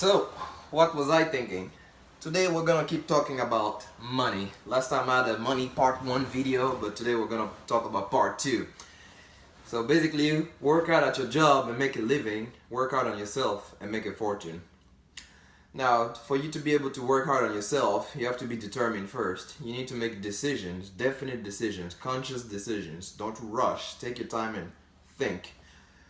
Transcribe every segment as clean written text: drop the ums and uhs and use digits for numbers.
So, what was I thinking? Today we're gonna keep talking about money. Last time I had a money part 1 video, but today we're gonna talk about part 2. So basically, work hard at your job and make a living, work hard on yourself and make a fortune. Now, for you to be able to work hard on yourself, you have to be determined first. You need to make decisions, definite decisions, conscious decisions. Don't rush, take your time and think.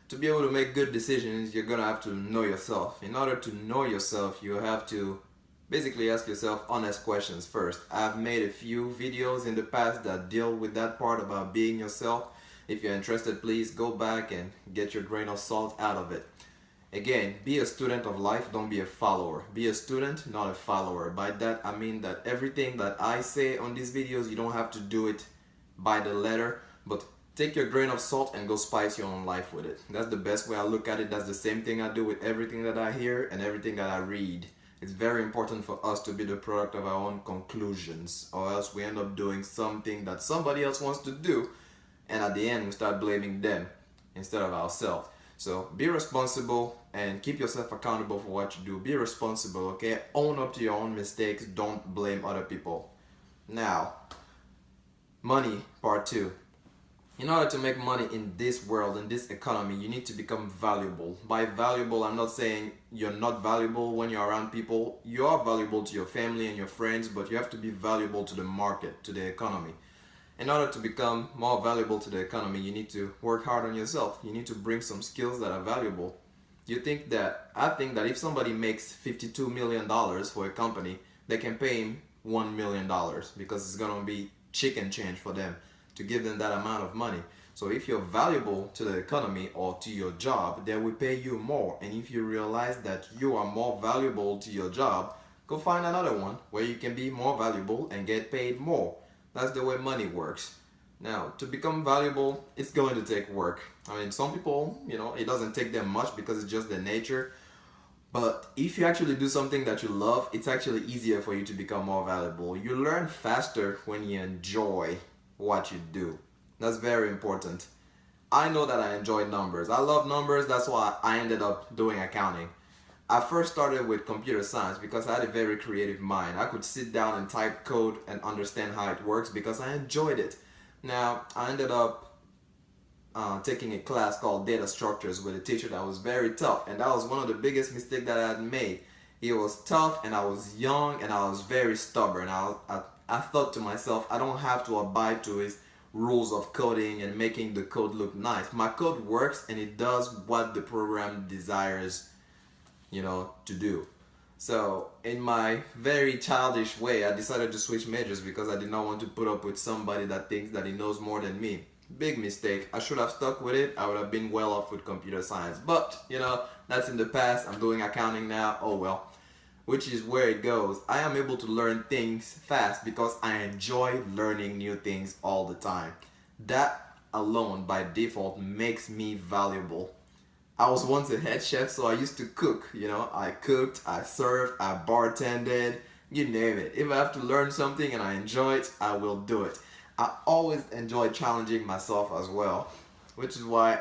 To be able to make good decisions, you're gonna have to know yourself. In order to know yourself, you have to basically ask yourself honest questions first. I've made a few videos in the past that deal with that part about being yourself. If you're interested, please go back and get your grain of salt out of it. Again, be a student of life, don't be a follower. Be a student, not a follower. By that, I mean that everything that I say on these videos, you don't have to do it by the letter, but take your grain of salt and go spice your own life with it. That's the best way I look at it. That's the same thing I do with everything that I hear and everything that I read. It's very important for us to be the product of our own conclusions, or else we end up doing something that somebody else wants to do, and at the end we start blaming them instead of ourselves. So be responsible and keep yourself accountable for what you do. Be responsible, okay? Own up to your own mistakes. Don't blame other people. Now, money part 2. In order to make money in this world, in this economy, you need to become valuable. By valuable, I'm not saying you're not valuable when you're around people. You are valuable to your family and your friends, but you have to be valuable to the market, to the economy. In order to become more valuable to the economy, you need to work hard on yourself. You need to bring some skills that are valuable. I think that if somebody makes $52 million for a company, they can pay him $1 million because it's going to be chicken change for them to give them that amount of money. So if you're valuable to the economy or to your job, they will pay you more. And if you realize that you are more valuable to your job, go find another one where you can be more valuable and get paid more. That's the way money works. Now, to become valuable, it's going to take work. I mean, some people, it doesn't take them much because it's just their nature. But if you actually do something that you love, it's actually easier for you to become more valuable. You learn faster when you enjoy what you do. That's very important. I know that I enjoy numbers. I love numbers. That's why I ended up doing accounting. I first started with computer science because I had a very creative mind. I could sit down and type code and understand how it works because I enjoyed it. Now, I ended up taking a class called data structures with a teacher that was very tough, and that was one of the biggest mistakes that I had made. He was tough and I was young and I was very stubborn. I thought to myself, I don't have to abide to his rules of coding and making the code look nice. My code works and it does what the program desires to do. So in my very childish way, I decided to switch majors because I did not want to put up with somebody that thinks that he knows more than me. Big mistake. I should have stuck with it. I would have been well off with computer science. But, that's in the past. I'm doing accounting now. Oh well. Which is where it goes. I am able to learn things fast because I enjoy learning new things all the time. That alone by default makes me valuable. I was once a head chef, so I used to cook. I cooked, I served, I bartended, you name it. If I have to learn something and I enjoy it, I will do it. I always enjoy challenging myself as well, which is why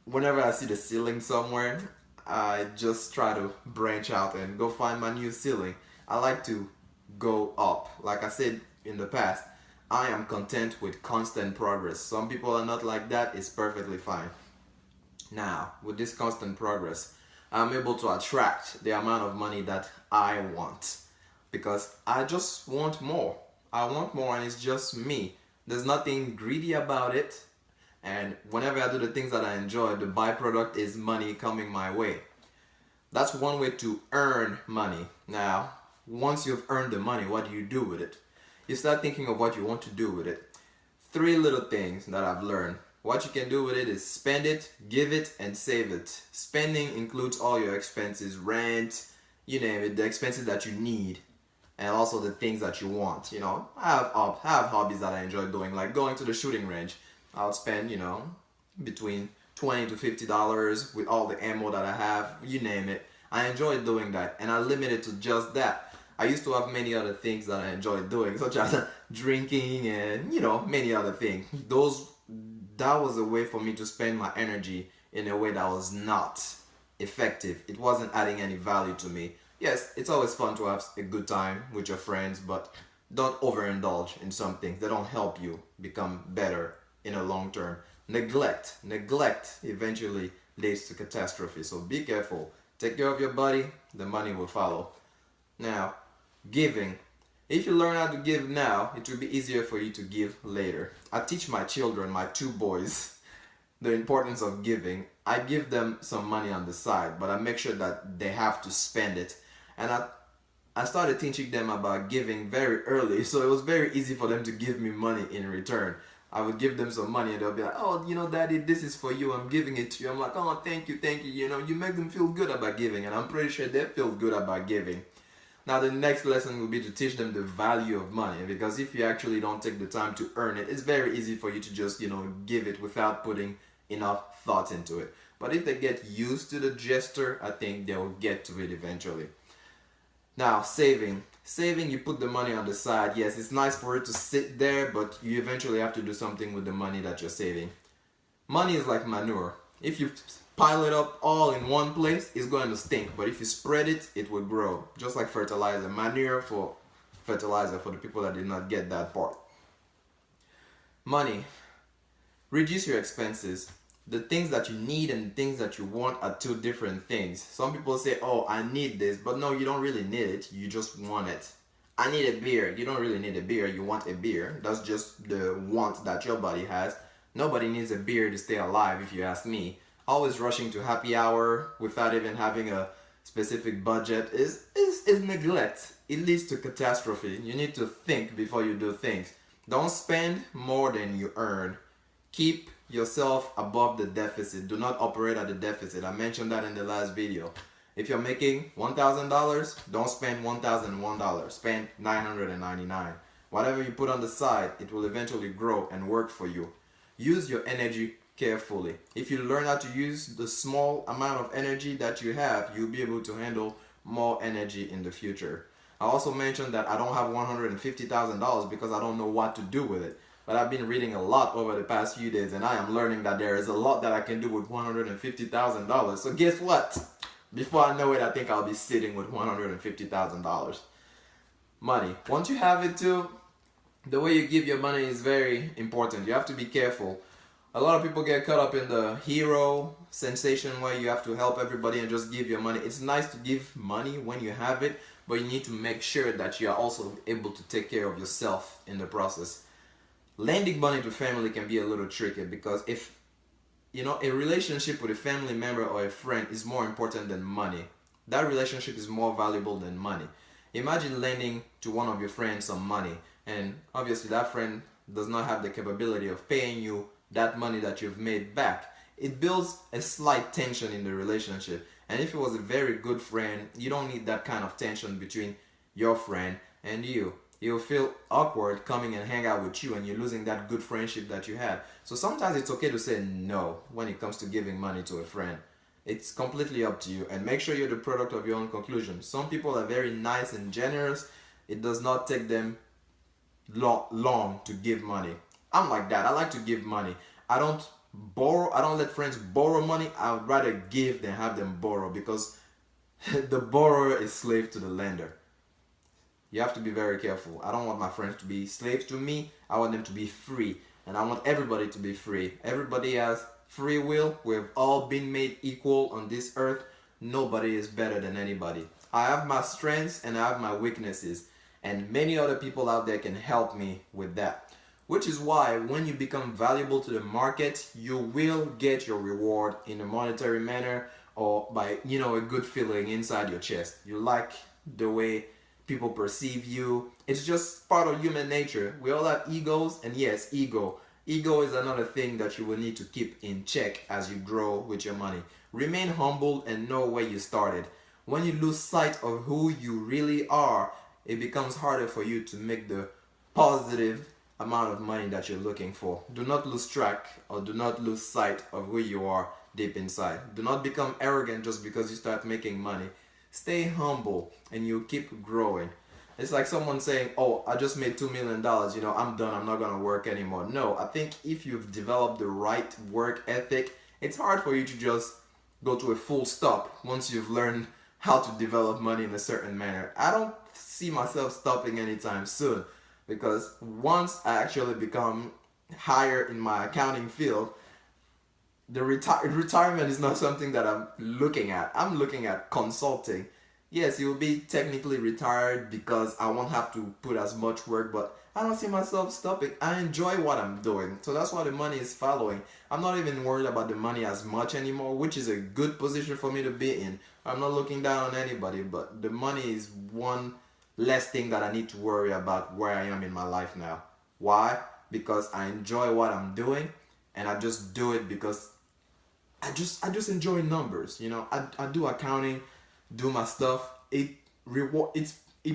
whenever I see the ceiling somewhere, I just try to branch out and go find my new ceiling. I like to go up. Like I said in the past, I am content with constant progress. Some people are not like that. It's perfectly fine. Now, with this constant progress, I'm able to attract the amount of money that I want because I just want more. I want more and it's just me. There's nothing greedy about it. And whenever I do the things that I enjoy, the byproduct is money coming my way. That's one way to earn money. Now, once you've earned the money, what do you do with it? You start thinking of what you want to do with it. 3 little things that I've learned. What you can do with it is spend it, give it, and save it. Spending includes all your expenses, rent, you name it, the expenses that you need, and also the things that you want. I have hobbies that I enjoy doing, like going to the shooting range. I'll spend, between $20 to $50 with all the ammo that I have, you name it. I enjoy doing that, and I limit it to just that. I used to have many other things that I enjoy doing, such as drinking and, many other things. That was a way for me to spend my energy in a way that was not effective. It wasn't adding any value to me. Yes, it's always fun to have a good time with your friends, but don't overindulge in some things. They don't help you become better in a long term. Neglect eventually leads to catastrophe. So be careful. Take care of your body, the money will follow. Now, giving. If you learn how to give now, it will be easier for you to give later. I teach my children, my two boys, the importance of giving. I give them some money on the side, but I make sure that they have to spend it. And I started teaching them about giving very early, so it was very easy for them to give me money in return. I would give them some money and they'll be like, oh, daddy, this is for you, I'm giving it to you. I'm like, oh, thank you. You make them feel good about giving, and I'm pretty sure they feel good about giving. Now the next lesson will be to teach them the value of money, because if you actually don't take the time to earn it, it's very easy for you to just, give it without putting enough thought into it. But if they get used to the gesture, I think they will get to it eventually. Now, saving. Saving, you put the money on the side. Yes, it's nice for it to sit there, but you eventually have to do something with the money that you're saving. Money is like manure. If you pile it up all in one place, it's going to stink. But if you spread it, it will grow. Just like fertilizer. Manure for fertilizer, for the people that did not get that part. Money. Reduce your expenses. The things that you need and the things that you want are two different things. Some people say, oh, I need this, but no, you don't really need it, you just want it. I need a beer. You don't really need a beer, you want a beer. That's just the want that your body has. Nobody needs a beer to stay alive, if you ask me. Always rushing to happy hour without even having a specific budget is neglect. It leads to catastrophe. You need to think before you do things. Don't spend more than you earn. Keep yourself above the deficit. Do not operate at the deficit. I mentioned that in the last video. If you're making $1,000, don't spend $1,001. Spend $999. Whatever you put on the side, it will eventually grow and work for you. Use your energy carefully. If you learn how to use the small amount of energy that you have, you'll be able to handle more energy in the future. I also mentioned that I don't have $150,000 because I don't know what to do with it. But I've been reading a lot over the past few days, and I am learning that there is a lot that I can do with $150,000. So guess what? Before I know it, I think I'll be sitting with $150,000. Money. Once you have it too, the way you give your money is very important. You have to be careful. A lot of people get caught up in the hero sensation where you have to help everybody and just give your money. It's nice to give money when you have it, but you need to make sure that you are also able to take care of yourself in the process. Lending money to family can be a little tricky, because if a relationship with a family member or a friend is more important than money, that relationship is more valuable than money. Imagine lending to one of your friends some money, and obviously that friend does not have the capability of paying you that money that you've made back. It builds a slight tension in the relationship, and if it was a very good friend, you don't need that kind of tension between your friend and you. You'll feel awkward coming and hang out with you, and you're losing that good friendship that you had. So sometimes it's okay to say no when it comes to giving money to a friend. It's completely up to you, and make sure you're the product of your own conclusion. Some people are very nice and generous. It does not take them long to give money. I'm like that. I like to give money. I don't borrow. I don't let friends borrow money. I would rather give than have them borrow, because the borrower is slave to the lender. You have to be very careful. I don't want my friends to be slaves to me. I want them to be free. And I want everybody to be free. Everybody has free will. We've all been made equal on this earth. Nobody is better than anybody. I have my strengths and I have my weaknesses. And many other people out there can help me with that. Which is why when you become valuable to the market, you will get your reward in a monetary manner, or by, a good feeling inside your chest. You like the way people perceive you. It's just part of human nature. We all have egos, and yes, ego is another thing that you will need to keep in check as you grow with your money. Remain humble and know where you started. When you lose sight of who you really are, it becomes harder for you to make the positive amount of money that you're looking for. Do not lose track, or do not lose sight of who you are deep inside. Do not become arrogant just because you start making money. Stay humble and you keep growing. It's like someone saying, oh, I just made $2 million, I'm done, I'm not going to work anymore. No, I think if you've developed the right work ethic, it's hard for you to just go to a full stop once you've learned how to develop money in a certain manner. I don't see myself stopping anytime soon, because once I actually become higher in my accounting field, the retirement is not something that I'm looking at. I'm looking at consulting. Yes, you'll be technically retired because I won't have to put as much work, but I don't see myself stopping. I enjoy what I'm doing. So that's why the money is following. I'm not even worried about the money as much anymore, which is a good position for me to be in. I'm not looking down on anybody, but the money is one less thing that I need to worry about where I am in my life now. Why? Because I enjoy what I'm doing, and I just do it because I just enjoy numbers. I do accounting, do my stuff. It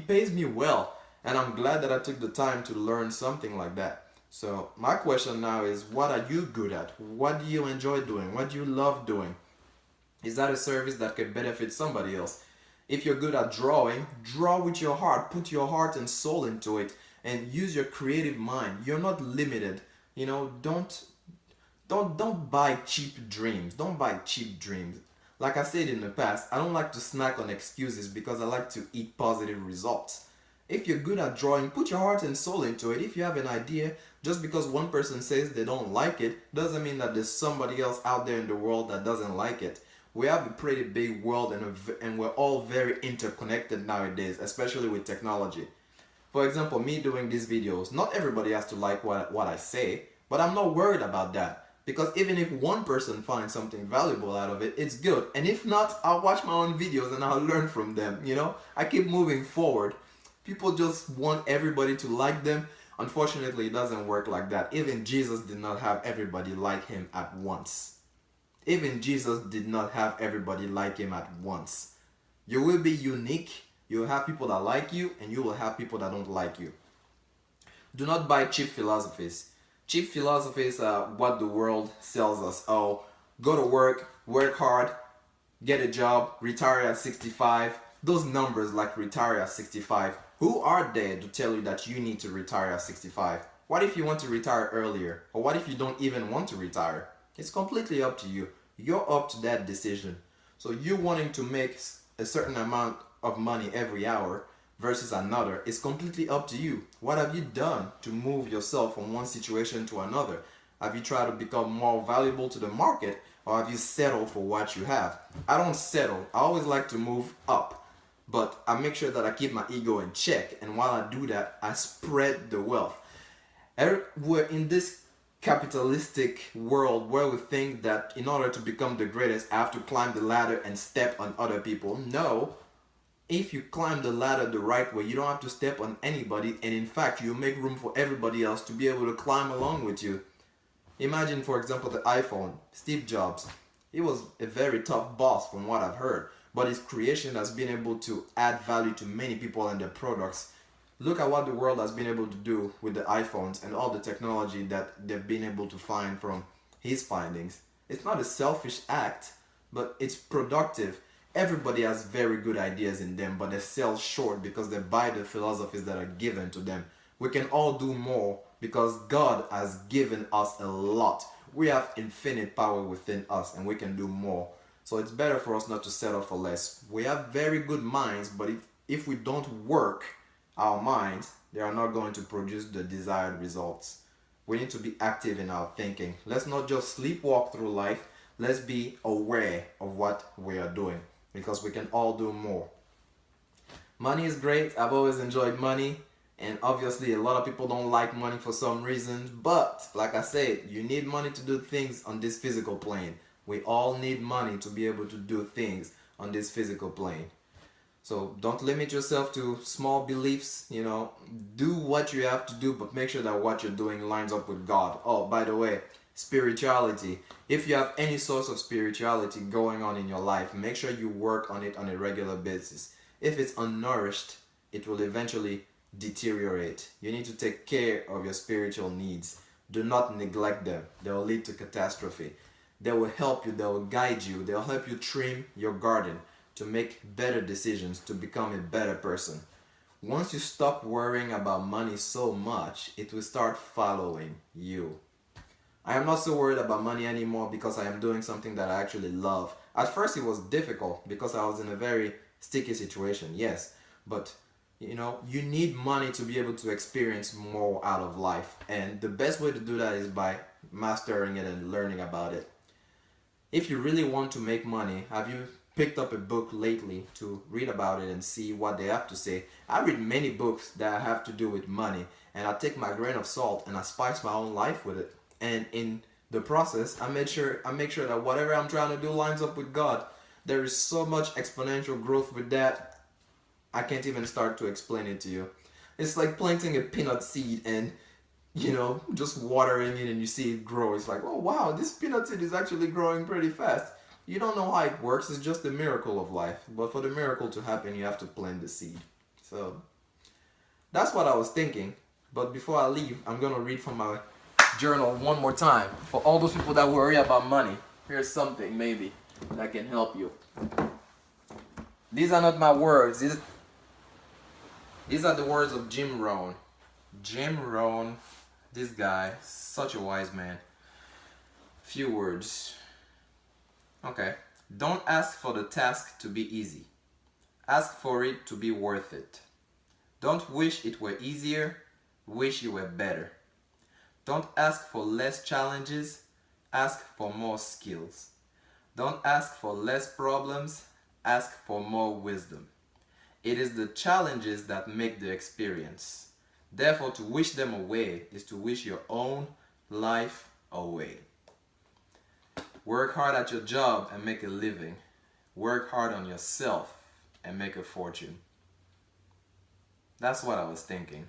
pays me well, and I'm glad that I took the time to learn something like that. So my question now is, what are you good at? What do you enjoy doing? What do you love doing? Is that a service that could benefit somebody else? If you're good at drawing, draw with your heart. Put your heart and soul into it, and use your creative mind. You're not limited. Don't buy cheap dreams. Don't buy cheap dreams. Like I said in the past, I don't like to snack on excuses because I like to eat positive results. If you're good at drawing, put your heart and soul into it. If you have an idea, just because one person says they don't like it doesn't mean that there's somebody else out there in the world that doesn't like it. We have a pretty big world, and we're all very interconnected nowadays, especially with technology. For example, me doing these videos, not everybody has to like what I say, but I'm not worried about that. Because even if one person finds something valuable out of it, it's good. And if not, I'll watch my own videos and I'll learn from them, I keep moving forward. People just want everybody to like them. Unfortunately, it doesn't work like that. Even Jesus did not have everybody like him at once. Even Jesus did not have everybody like him at once. You will be unique. You'll have people that like you, and you will have people that don't like you. Do not buy cheap philosophies. Cheap philosophies are what the world sells us. Oh, go to work hard, get a job, retire at 65. Those numbers like retire at 65. Who are they to tell you that you need to retire at 65? What if you want to retire earlier? Or what if you don't even want to retire? It's completely up to you. You're up to that decision. So you wanting to make a certain amount of money every hour versus another is completely up to you. What have you done to move yourself from one situation to another? Have you tried to become more valuable to the market, or have you settled for what you have? I don't settle. I always like to move up, but I make sure that I keep my ego in check, and while I do that, I spread the wealth. We're in this capitalistic world where we think that in order to become the greatest, I have to climb the ladder and step on other people. No. If you climb the ladder the right way, you don't have to step on anybody, and in fact, you make room for everybody else to be able to climb along with you. Imagine, for example, the iPhone. Steve Jobs. He was a very tough boss from what I've heard, but his creation has been able to add value to many people and their products. Look at what the world has been able to do with the iPhones and all the technology that they've been able to find from his findings. It's not a selfish act, but it's productive. Everybody has very good ideas in them, but they sell short because they buy the philosophies that are given to them. We can all do more because God has given us a lot. We have infinite power within us, and we can do more. So it's better for us not to settle for less. We have very good minds, but if we don't work our minds, they are not going to produce the desired results. We need to be active in our thinking. Let's not just sleepwalk through life. Let's be aware of what we are doing, because we can all do more. Money is great. I've always enjoyed money, and obviously a lot of people don't like money for some reasons, but like I said, you need money to do things on this physical plane. We all need money to be able to do things on this physical plane. So don't limit yourself to small beliefs. Do what you have to do, but make sure that what you're doing lines up with God. Oh, by the way, spirituality. If you have any source of spirituality going on in your life, make sure you work on it on a regular basis. If it's unnourished, it will eventually deteriorate. You need to take care of your spiritual needs. Do not neglect them. They will lead to catastrophe. They will help you, they will guide you, they'll help you trim your garden to make better decisions, to become a better person. Once you stop worrying about money so much, it will start following you. I am not so worried about money anymore because I am doing something that I actually love. At first it was difficult because I was in a very sticky situation, yes, but you know, you need money to be able to experience more out of life, and the best way to do that is by mastering it and learning about it. If you really want to make money, have you picked up a book lately to read about it and see what they have to say? I read many books that have to do with money, and I take my grain of salt and I spice my own life with it. And in the process, I make sure that whatever I'm trying to do lines up with God. There is so much exponential growth with that. I can't even start to explain it to you. It's like planting a peanut seed and just watering it and you see it grow. It's like, oh wow, this peanut seed is actually growing pretty fast. You don't know how it works, it's just a miracle of life. But for the miracle to happen, you have to plant the seed. So that's what I was thinking. But before I leave, I'm gonna read from my journal one more time. For all those people that worry about money, here's something maybe that can help you. These are not my words. These are the words of Jim Rohn. Jim Rohn, this guy, such a wise man. Few words. Okay. Don't ask for the task to be easy. Ask for it to be worth it. Don't wish it were easier. Wish you were better. Don't ask for less challenges. Ask for more skills. Don't ask for less problems. Ask for more wisdom. It is the challenges that make the experience. Therefore, to wish them away is to wish your own life away. Work hard at your job and make a living. Work hard on yourself and make a fortune. That's what I was thinking.